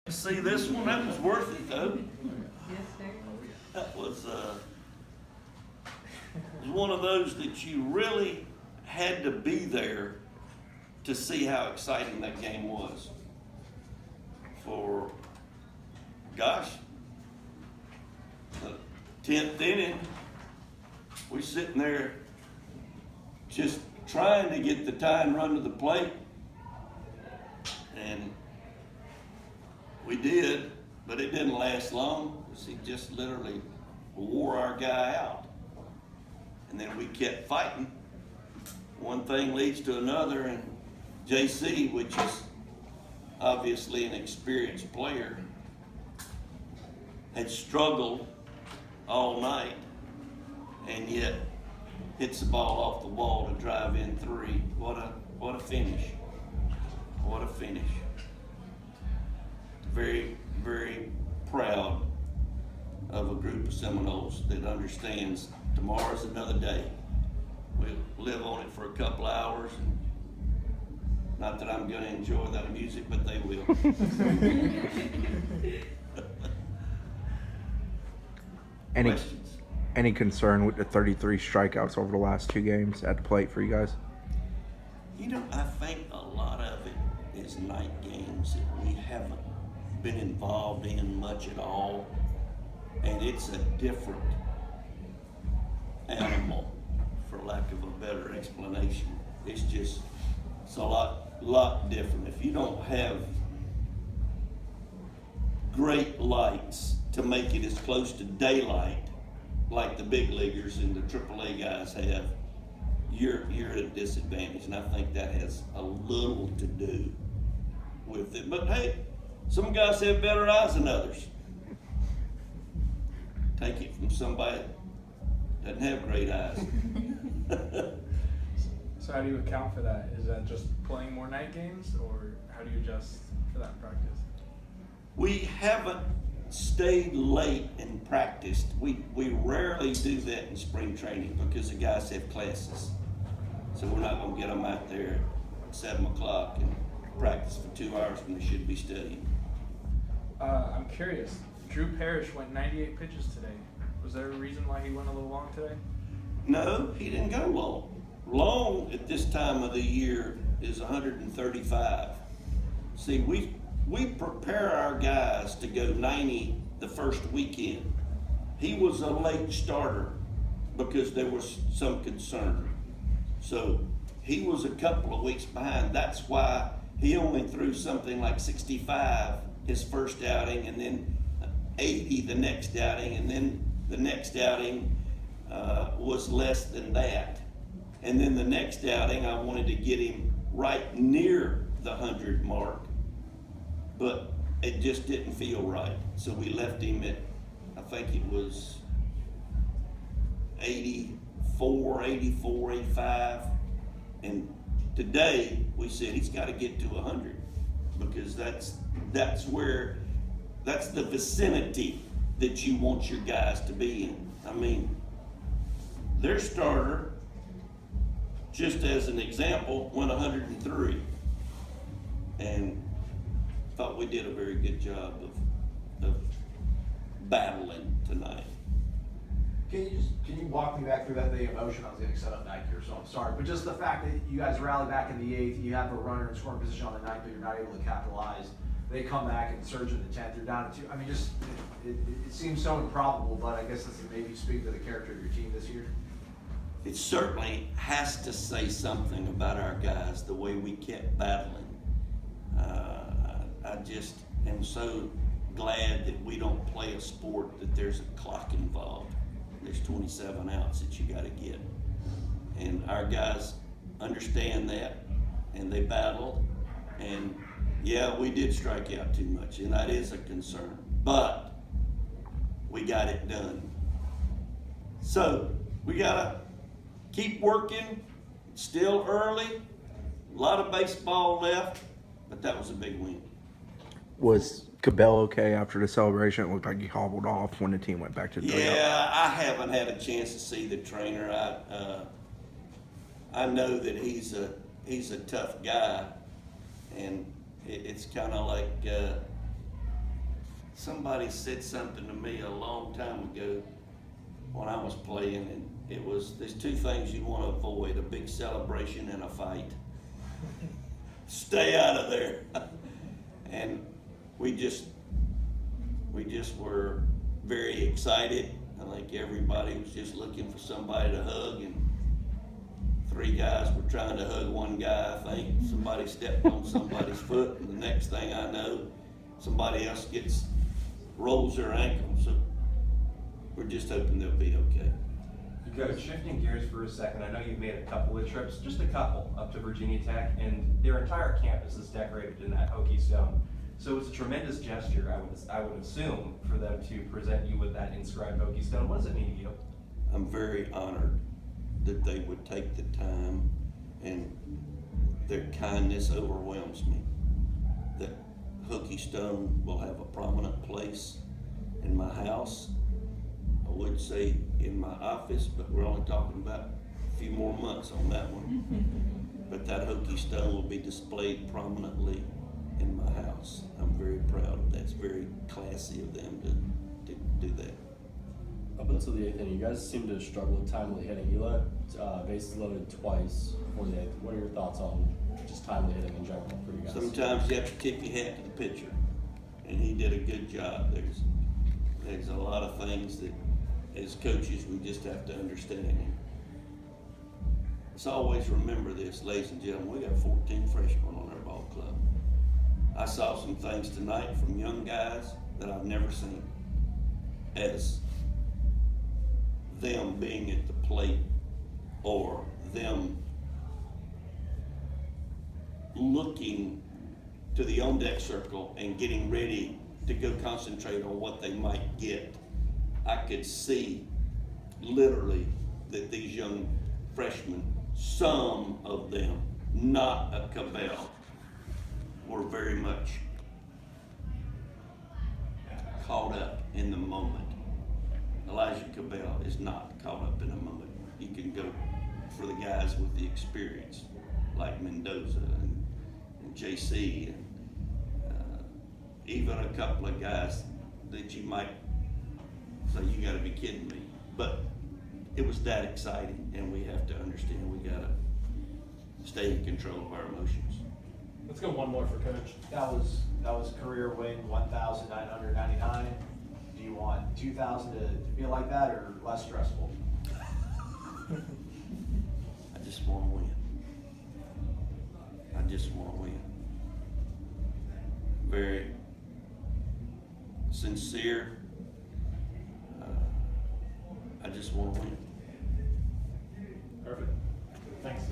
See this one? That was worth it, though. Yes, sir. That was one of those that you really had to be there to see how exciting that game was. For, gosh, the 10th inning, we're sitting there just trying to get the tying run to the plate. And we did, but it didn't last long because he just literally wore our guy out. And then we kept fighting. One thing leads to another, and JC, which is obviously an experienced player, had struggled all night and yet hits the ball off the wall to drive in 3. What a finish. What a finish. Very, very proud of a group of Seminoles that understands tomorrow's another day. We'll live on it for a couple of hours. And not that I'm going to enjoy that music, but they will. Questions? Any concern with the 33 strikeouts over the last 2 games at the plate for you guys? You know, I think a lot of it is night games that we haven't been involved in much at all. And it's a different animal, for lack of a better explanation. It's a lot different. If you don't have great lights to make it as close to daylight like the big leaguers and the AAA guys have, you're at a disadvantage. And I think that has a little to do with it. But hey, some guys have better eyes than others. Take it from somebody that doesn't have great eyes. So how do you account for that? Is that just playing more night games, or how do you adjust for that in practice? We haven't stayed late and practiced. We rarely do that in spring training because the guys have classes. So we're not going to get them out there at 7 o'clock and practice for 2 hours when they should be studying. I'm curious. Drew Parrish went 98 pitches today. Was there a reason why he went a little long today? No, he didn't go long. Long at this time of the year is 135. See, we prepare our guys to go 90 the first weekend. He was a late starter because there was some concern. So he was a couple of weeks behind. That's why he only threw something like 65 his first outing, and then 80 the next outing, and then the next outing was less than that. And then the next outing, I wanted to get him right near the 100 mark, but it just didn't feel right. So we left him at, I think it was 84, 85. And today we said he's got to get to 100 because that's the vicinity that you want your guys to be in. I mean, their starter, just as an example, went 103, and thought we did a very good job of battling tonight. Can you walk me back through the emotion? I was getting set up back here, so I'm sorry. But just the fact that you guys rally back in the 8th, you have a runner in scoring position on the 9th, but you're not able to capitalize. They come back and surge in the 10th. You're down to 2. I mean, just it seems so improbable, but I guess that's maybe speak to the character of your team this year. It certainly has to say something about our guys, the way we kept battling. I just am so glad that we don't play a sport that there's a clock involved. There's 27 outs that you got to get. And our guys understand that, and they battled. And yeah, we did strike out too much, and that is a concern. But we got it done. So we got to keep working. It's still early. A lot of baseball left, but that was a big win. Was Cabell okay after the celebration? It looked like he hobbled off when the team went back to 3-0. Yeah, I haven't had a chance to see the trainer. I know that he's a tough guy, and it's kind of like somebody said something to me a long time ago when I was playing, and it was, there's two things you want to avoid: a big celebration and a fight. Stay out of there. And we just were very excited. I think everybody was just looking for somebody to hug, and three guys were trying to hug one guy. I think somebody stepped on somebody's foot, and the next thing I know, somebody else rolls their ankle. So we're just hoping they'll be okay. Coach, shifting gears for a second, I know you've made a couple of trips, just a couple, up to Virginia Tech, and their entire campus is decorated in that Hokie stone. So it's a tremendous gesture, I would assume, for them to present you with that inscribed Hokie stone. What does it mean to you? I'm very honored that they would take the time, and their kindness overwhelms me. That Hokie stone will have a prominent place in my house. I would say in my office, but we're only talking about a few more months on that one. But that Hokie stone will be displayed prominently in my house. I'm very proud of that. It's very classy of them to do that. Up until the 8th inning, you guys seem to struggle with timely hitting. You let bases loaded twice before the 8th. What are your thoughts on just timely hitting in general for you guys? Sometimes you have to tip your hat to the pitcher, and he did a good job. There's a lot of things that, as coaches, we just have to understand. Let's always remember this, ladies and gentlemen, we got 14 freshmen on our ball club. I saw some things tonight from young guys that I've never seen, as them being at the plate or them looking to the on-deck circle and getting ready to go concentrate on what they might get. I could see literally that these young freshmen, some of them, not a Cabell, were very much caught up in the moment. Elijah Cabell is not caught up in a moment. You can go for the guys with the experience, like Mendoza and JC, and even a couple of guys that you might say, you gotta be kidding me. But it was that exciting, and we have to understand we gotta stay in control of our emotions. Let's go one more for Coach. That was career win 1,999. Do you want 2,000 to be like that, or less stressful? I just want to win. I just want to win. Very sincere. I just want to win. Perfect. Thanks.